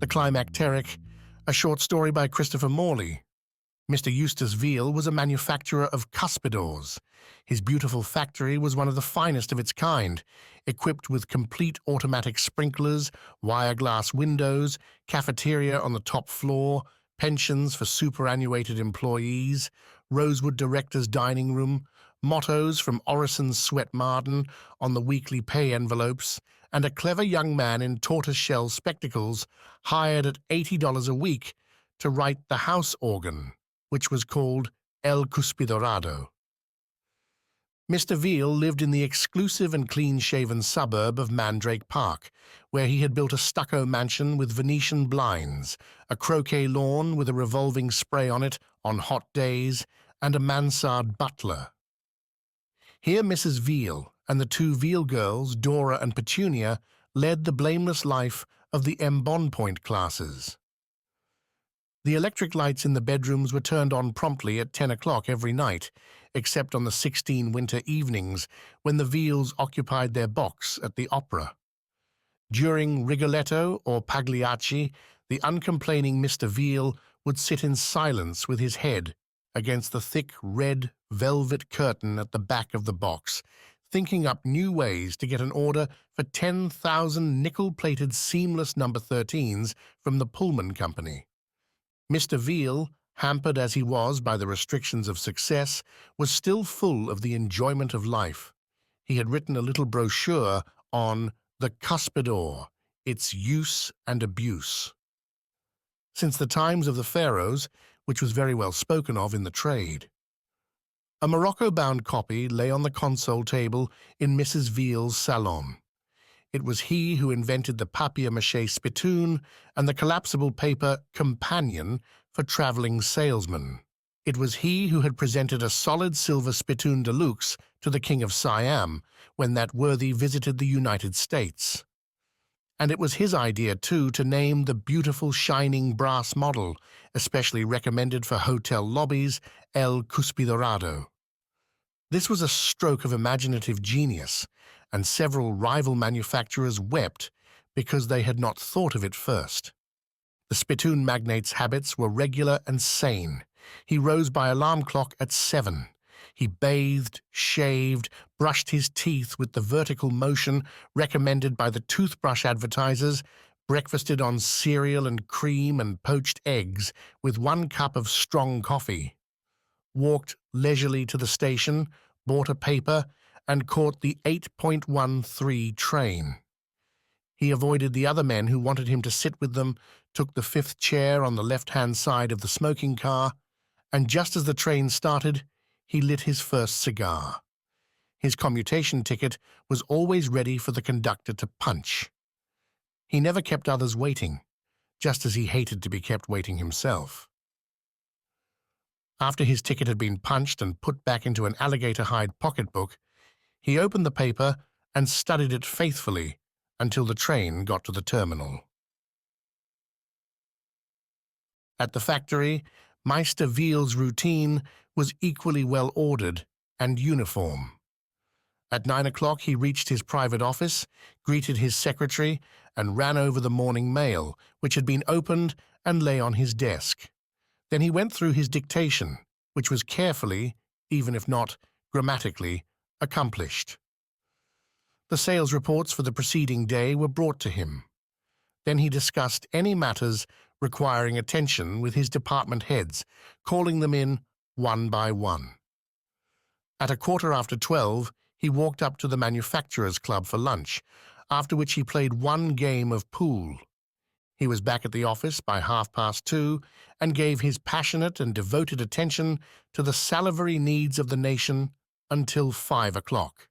The Climacteric, a short story by Christopher Morley. Mr. Eustace Veal was a manufacturer of cuspidors. His beautiful factory was one of the finest of its kind, equipped with complete automatic sprinklers, wire-glass windows, cafeteria on the top floor, pensions for superannuated employees, rosewood director's dining room, mottos from Orison's Sweat Marden on the weekly pay envelopes, and a clever young man in tortoise-shell spectacles hired at $80 a week to write the house organ, which was called El Cuspidorado. Mr. Veal lived in the exclusive and clean-shaven suburb of Mandrake Park, where he had built a stucco mansion with Venetian blinds, a croquet lawn with a revolving spray on it on hot days, and a mansard butler. Here Mrs. Veal and the two Veal girls, Dora and Petunia, led the blameless life of the embonpoint classes. The electric lights in the bedrooms were turned on promptly at 10 o'clock every night, except on the 16 winter evenings when the Veals occupied their box at the opera. During Rigoletto or Pagliacci, the uncomplaining Mr. Veal would sit in silence with his head against the thick red velvet curtain at the back of the box, thinking up new ways to get an order for 10,000 nickel-plated seamless number 13s from the Pullman Company. Mr. Veal, hampered as he was by the restrictions of success, was still full of the enjoyment of life. He had written a little brochure on the cuspidor, its use and abuse. Since the times of the pharaohs, which was very well spoken of in the trade. A Morocco-bound copy lay on the console table in Mrs. Veal's salon. It was he who invented the papier-mâché spittoon and the collapsible paper companion for traveling salesmen. It was he who had presented a solid silver spittoon de luxe to the King of Siam when that worthy visited the United States. And it was his idea, too, to name the beautiful shining brass model, especially recommended for hotel lobbies, El Cuspidorado. This was a stroke of imaginative genius, and several rival manufacturers wept because they had not thought of it first. The spittoon magnate's habits were regular and sane. He rose by alarm clock at 7. He bathed, shaved, brushed his teeth with the vertical motion recommended by the toothbrush advertisers, breakfasted on cereal and cream and poached eggs with 1 cup of strong coffee, walked leisurely to the station, bought a paper, and caught the 8.13 train. He avoided the other men who wanted him to sit with them, took the 5th chair on the left-hand side of the smoking car, and just as the train started, he lit his first cigar. His commutation ticket was always ready for the conductor to punch. He never kept others waiting, just as he hated to be kept waiting himself. After his ticket had been punched and put back into an alligator-hide pocketbook, he opened the paper and studied it faithfully until the train got to the terminal. At the factory, Meister Veal's routine was equally well ordered and uniform. At 9 o'clock he reached his private office, greeted his secretary, and ran over the morning mail, which had been opened and lay on his desk. Then he went through his dictation, which was carefully, even if not grammatically, accomplished. The sales reports for the preceding day were brought to him. Then he discussed any matters requiring attention with his department heads, calling them in one by one. At 12:15, he walked up to the Manufacturers' Club for lunch, after which he played 1 game of pool. He was back at the office by 2:30 and gave his passionate and devoted attention to the salivary needs of the nation until 5 o'clock.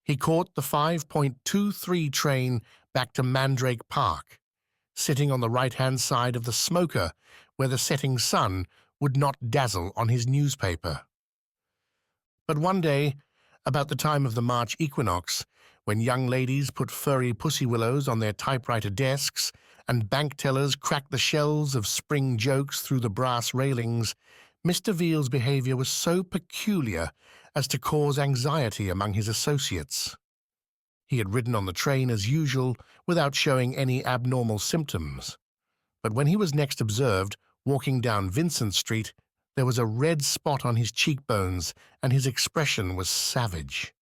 He caught the 5.23 train back to Mandrake Park, sitting on the right-hand side of the smoker where the setting sun would not dazzle on his newspaper. But one day, about the time of the March equinox, when young ladies put furry pussy willows on their typewriter desks and bank tellers cracked the shells of spring jokes through the brass railings, Mr. Veal's behavior was so peculiar as to cause anxiety among his associates. He had ridden on the train as usual without showing any abnormal symptoms. But when he was next observed walking down Vincent Street, there was a red spot on his cheekbones, and his expression was savage.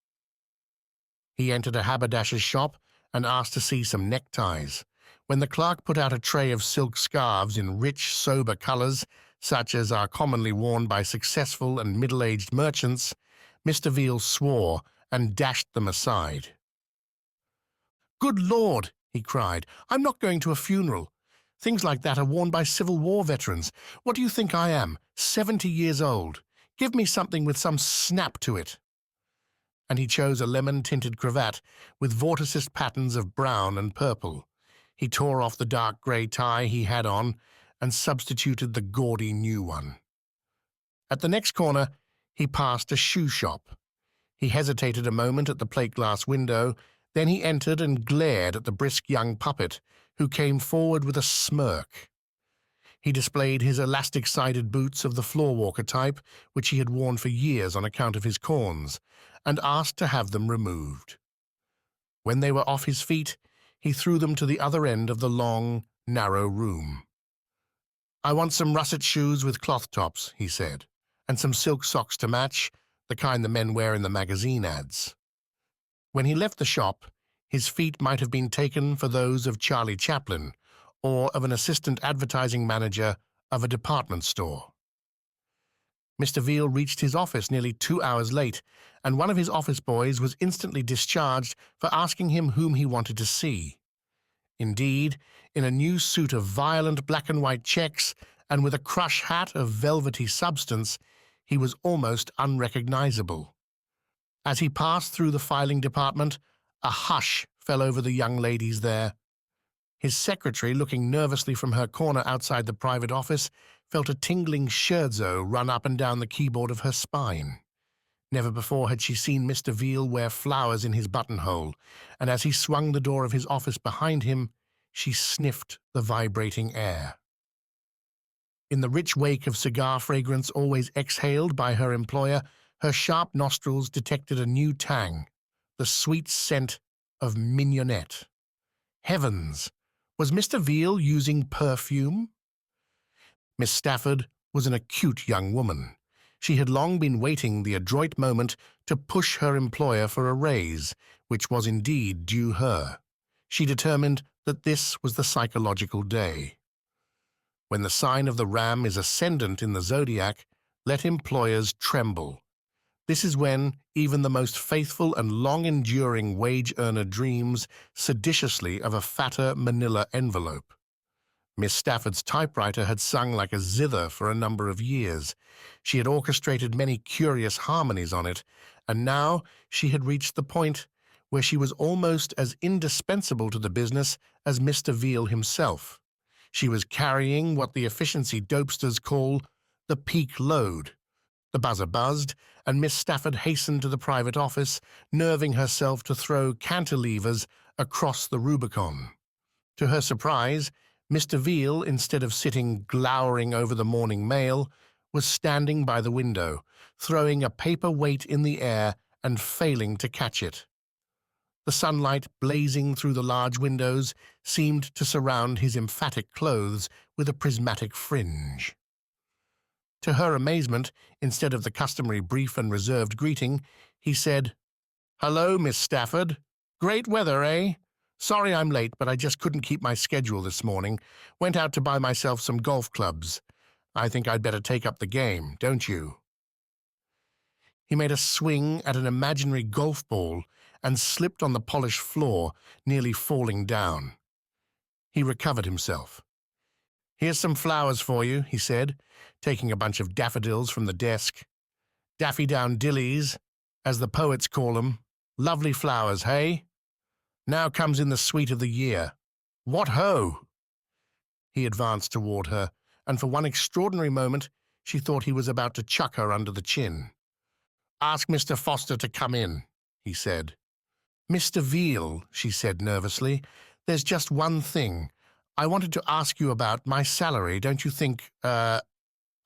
He entered a haberdasher's shop and asked to see some neckties. When the clerk put out a tray of silk scarves in rich, sober colors, such as are commonly worn by successful and middle-aged merchants, Mr. Veal swore and dashed them aside. "Good Lord," he cried, "I'm not going to a funeral. Things like that are worn by Civil War veterans. What do you think I am, 70 years old? Give me something with some snap to it." And he chose a lemon-tinted cravat with vorticist patterns of brown and purple. He tore off the dark grey tie he had on and substituted the gaudy new one. At the next corner, he passed a shoe shop. He hesitated a moment at the plate-glass window, then he entered and glared at the brisk young puppet, who came forward with a smirk. He displayed his elastic-sided boots of the floor-walker type, which he had worn for years on account of his corns, and asked to have them removed. When they were off his feet, he threw them to the other end of the long, narrow room. "I want some russet shoes with cloth tops," he said, "and some silk socks to match, the kind the men wear in the magazine ads." When he left the shop, his feet might have been taken for those of Charlie Chaplin or of an assistant advertising manager of a department store. Mr. Veal reached his office nearly 2 hours late, and one of his office boys was instantly discharged for asking him whom he wanted to see. Indeed, in a new suit of violent black and white checks and with a crush hat of velvety substance, he was almost unrecognizable. As he passed through the filing department, a hush fell over the young ladies there. His secretary, looking nervously from her corner outside the private office, felt a tingling scherzo run up and down the keyboard of her spine. Never before had she seen Mr. Veal wear flowers in his buttonhole, and as he swung the door of his office behind him, she sniffed the vibrating air. In the rich wake of cigar fragrance always exhaled by her employer, her sharp nostrils detected a new tang, the sweet scent of mignonette. Heavens! Was Mr. Veal using perfume? Miss Stafford was an acute young woman. She had long been waiting the adroit moment to push her employer for a raise, which was indeed due her. She determined that this was the psychological day. When the sign of the ram is ascendant in the zodiac, let employers tremble. This is when even the most faithful and long-enduring wage-earner dreams seditiously of a fatter manila envelope. Miss Stafford's typewriter had sung like a zither for a number of years. She had orchestrated many curious harmonies on it, and now she had reached the point where she was almost as indispensable to the business as Mr. Veal himself. She was carrying what the efficiency dopesters call the peak load. The buzzer buzzed, and Miss Stafford hastened to the private office, nerving herself to throw cantilevers across the Rubicon. To her surprise, Mr. Veal, instead of sitting glowering over the morning mail, was standing by the window, throwing a paper weight in the air and failing to catch it. The sunlight blazing through the large windows seemed to surround his emphatic clothes with a prismatic fringe. To her amazement, instead of the customary brief and reserved greeting, he said, "Hello, Miss Stafford. Great weather, eh? Sorry I'm late, but I just couldn't keep my schedule this morning. Went out to buy myself some golf clubs. I think I'd better take up the game, don't you?" He made a swing at an imaginary golf ball and slipped on the polished floor, nearly falling down. He recovered himself. "Here's some flowers for you," he said, taking a bunch of daffodils from the desk. "Daffy-down-dillies, as the poets call 'em. Lovely flowers, hey? Now comes in the sweet of the year. What ho!" He advanced toward her, and for one extraordinary moment she thought he was about to chuck her under the chin. "Ask Mr. Foster to come in," he said. "Mr. Veal," she said nervously, "there's just one thing. I wanted to ask you about my salary. Don't you think,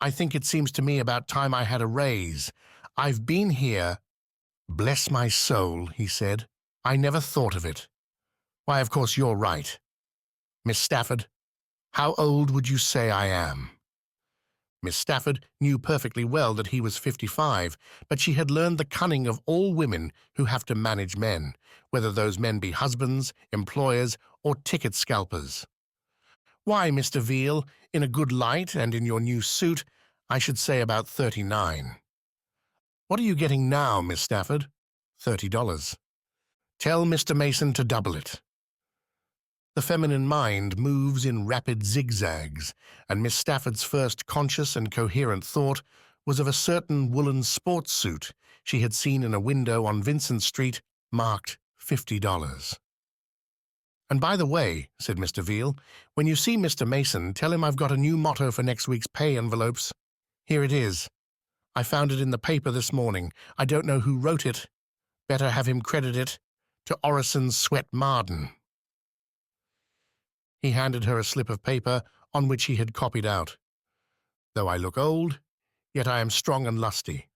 I think it seems to me about time I had a raise. I've been here—" "Bless my soul," he said. "I never thought of it. Why, of course you're right. Miss Stafford, How old would you say I am? Miss Stafford knew perfectly well that he was 55, but she had learned the cunning of all women who have to manage men, whether those men be husbands, employers, or ticket scalpers. Why, Mr. Veal, in a good light and in your new suit, I should say about 39. What are you getting now, Miss Stafford? $30. Tell Mr. Mason to double it. The feminine mind moves in rapid zigzags, and Miss Stafford's first conscious and coherent thought was of a certain woolen sports suit she had seen in a window on Vincent Street, marked $50. And by the way, said Mr. Veal, when you see Mr. Mason, tell him I've got a new motto for next week's pay envelopes. Here it is. I found it in the paper this morning. I don't know who wrote it. Better have him credit it to Orison Sweat Marden. He handed her a slip of paper on which he had copied out. Though I look old, yet I am strong and lusty.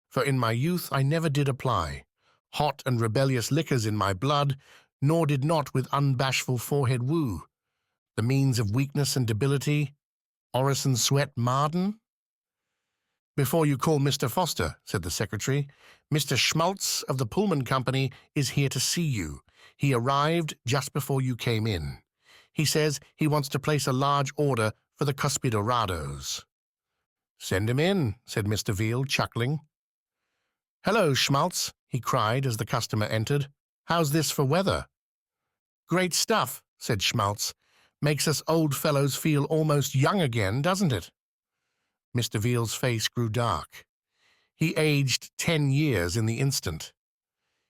For in my youth I never did apply hot and rebellious liquors in my blood, nor did not with unbashful forehead woo. The means of weakness and debility, Orison Sweat Marden? Before you call Mr. Foster, said the secretary, Mr. Schmaltz of the Pullman Company is here to see you. He arrived just before you came in. He says he wants to place a large order for the Cuspidorados. Send him in, said Mr. Veal, chuckling. Hello, Schmaltz, he cried as the customer entered. How's this for weather? Great stuff, said Schmaltz. Makes us old fellows feel almost young again, doesn't it? Mr. Veal's face grew dark. He aged 10 years in the instant.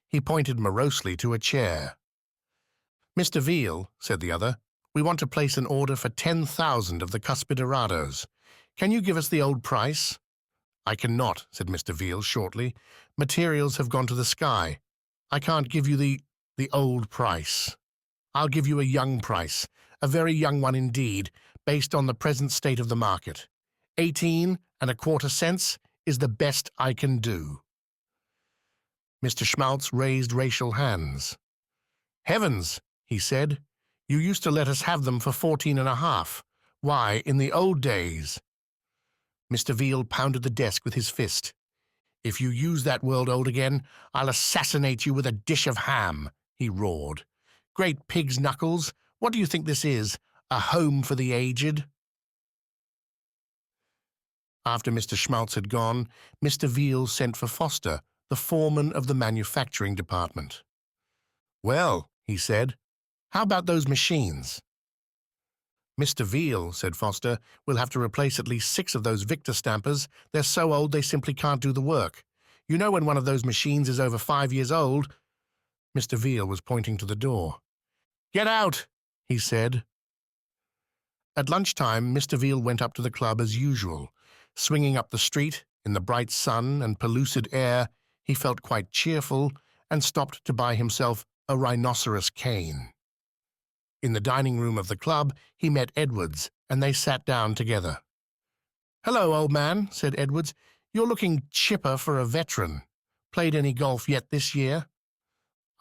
He pointed morosely to a chair. Mr. Veal, said the other, we want to place an order for 10,000 of the Cuspidorados. Can you give us the old price? I cannot, said Mr. Veal shortly. Materials have gone to the sky. I can't give you the old price. I'll give you a young price, a very young one indeed, based on the present state of the market. 18.25 cents is the best I can do. Mr. Schmaltz raised racial hands. Heavens, he said, you used to let us have them for 14.5. Why, in the old days. Mr. Veal pounded the desk with his fist. If you use that word old again, I'll assassinate you with a dish of ham, he roared. Great pig's knuckles, what do you think this is? A home for the aged? After Mr. Schmaltz had gone, Mr. Veal sent for Foster, the foreman of the manufacturing department. Well, he said, how about those machines? Mr. Veal, said Foster, will have to replace at least 6 of those Victor stampers. They're so old they simply can't do the work. You know when one of those machines is over 5 years old? Mr. Veal was pointing to the door. Get out, he said. At lunchtime, Mr. Veal went up to the club as usual. Swinging up the street, in the bright sun and pellucid air, he felt quite cheerful and stopped to buy himself a rhinoceros cane. In the dining room of the club, he met Edwards, and they sat down together. Hello, old man, said Edwards. You're looking chipper for a veteran. Played any golf yet this year?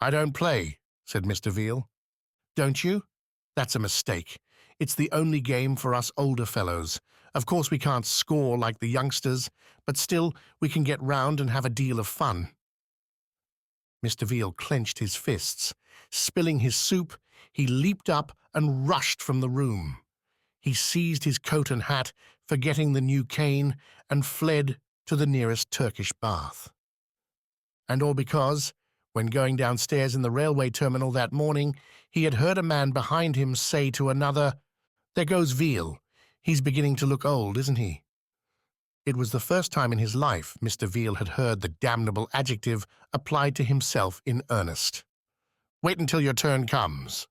I don't play, said Mr. Veal. Don't you? That's a mistake. It's the only game for us older fellows. Of course we can't score like the youngsters, but still we can get round and have a deal of fun. Mr. Veal clenched his fists. Spilling his soup, he leaped up and rushed from the room. He seized his coat and hat, forgetting the new cane, and fled to the nearest Turkish bath. And all because, when going downstairs in the railway terminal that morning, he had heard a man behind him say to another, There goes Veal. He's beginning to look old, isn't he? It was the first time in his life Mr. Veal had heard the damnable adjective applied to himself in earnest. Wait until your turn comes,